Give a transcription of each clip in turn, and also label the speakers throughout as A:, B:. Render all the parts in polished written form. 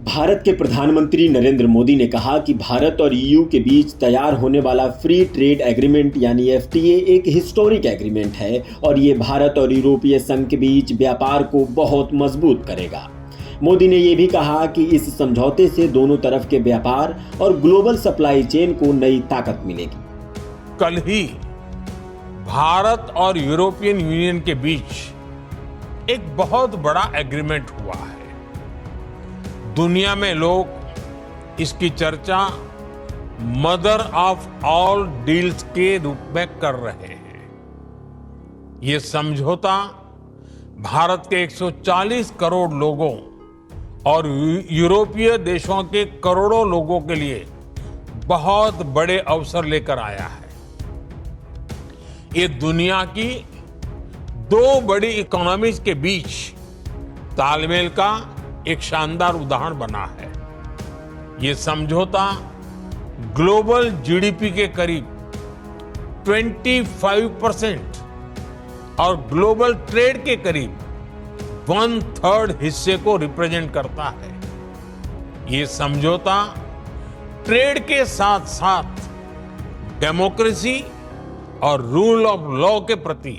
A: भारत के प्रधानमंत्री नरेंद्र मोदी ने कहा कि भारत और ईयू के बीच तैयार होने वाला फ्री ट्रेड एग्रीमेंट यानी एफटीए एक हिस्टोरिक एग्रीमेंट है और ये भारत और यूरोपीय संघ के बीच व्यापार को बहुत मजबूत करेगा। मोदी ने यह भी कहा कि इस समझौते से दोनों तरफ के व्यापार और ग्लोबल सप्लाई चेन को नई ताकत मिलेगी।
B: कल ही भारत और यूरोपियन यूनियन के बीच एक बहुत बड़ा एग्रीमेंट हुआ है। दुनिया में लोग इसकी चर्चा मदर ऑफ ऑल डील्स के रूप में कर रहे हैं। ये समझौता भारत के 140 करोड़ लोगों और यूरोपीय देशों के करोड़ों लोगों के लिए बहुत बड़े अवसर लेकर आया है। ये दुनिया की दो बड़ी इकोनॉमीज के बीच तालमेल का एक शानदार उदाहरण बना है। ये समझौता ग्लोबल जीडीपी के करीब 25% और ग्लोबल ट्रेड के करीब 1/3 हिस्से को रिप्रेजेंट करता है। ये समझौता ट्रेड के साथ साथ डेमोक्रेसी और रूल ऑफ लॉ के प्रति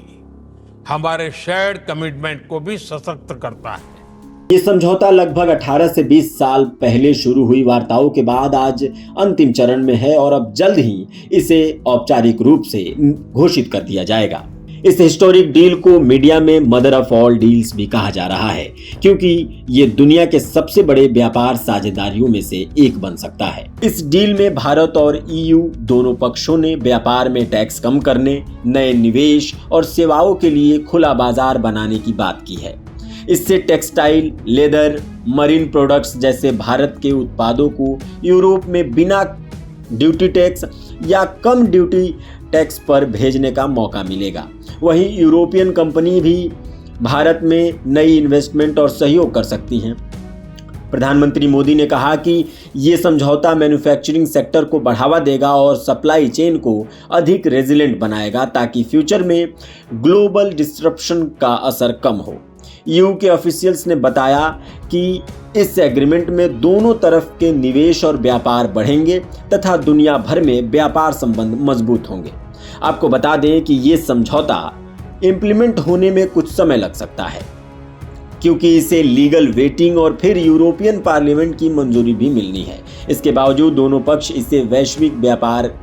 B: हमारे शेयर्ड कमिटमेंट को भी सशक्त करता है।
A: ये समझौता लगभग 18 से 20 साल पहले शुरू हुई वार्ताओं के बाद आज अंतिम चरण में है और अब जल्द ही इसे औपचारिक रूप से घोषित कर दिया जाएगा। इस हिस्टोरिक डील को मीडिया में मदर ऑफ ऑल डील्स भी कहा जा रहा है, क्योंकि ये दुनिया के सबसे बड़े व्यापार साझेदारियों में से एक बन सकता है। इस डील में भारत और ईयू दोनों पक्षों ने व्यापार में टैक्स कम करने, नए निवेश और सेवाओं के लिए खुला बाजार बनाने की बात की है। इससे टेक्सटाइल, लेदर, मरीन प्रोडक्ट्स जैसे भारत के उत्पादों को यूरोप में बिना ड्यूटी टैक्स या कम ड्यूटी टैक्स पर भेजने का मौका मिलेगा। वहीं यूरोपियन कंपनी भी भारत में नई इन्वेस्टमेंट और सहयोग कर सकती हैं। प्रधानमंत्री मोदी ने कहा कि ये समझौता मैन्युफैक्चरिंग सेक्टर को बढ़ावा देगा और सप्लाई चेन को अधिक रेजिलेंट बनाएगा ताकि फ्यूचर में ग्लोबल डिस्ट्रप्शन का असर कम हो। ईयू के ऑफिशियल्स ने बताया कि इस एग्रीमेंट में दोनों तरफ के निवेश और व्यापार बढ़ेंगे तथा दुनिया भर में व्यापार संबंध मजबूत होंगे। आपको बता दें कि ये समझौता इंप्लीमेंट होने में कुछ समय लग सकता है, क्योंकि इसे लीगल वेटिंग और फिर यूरोपियन पार्लियामेंट की मंजूरी भी मिलनी है। इसके बावजूद दोनों पक्ष इसे वैश्विक व्यापार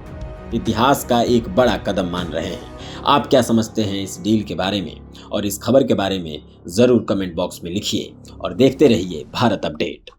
A: इतिहास का एक बड़ा कदम मान रहे हैं। आप क्या समझते हैं इस डील के बारे में और इस खबर के बारे में जरूर कमेंट बॉक्स में लिखिए और देखते रहिए भारत अपडेट।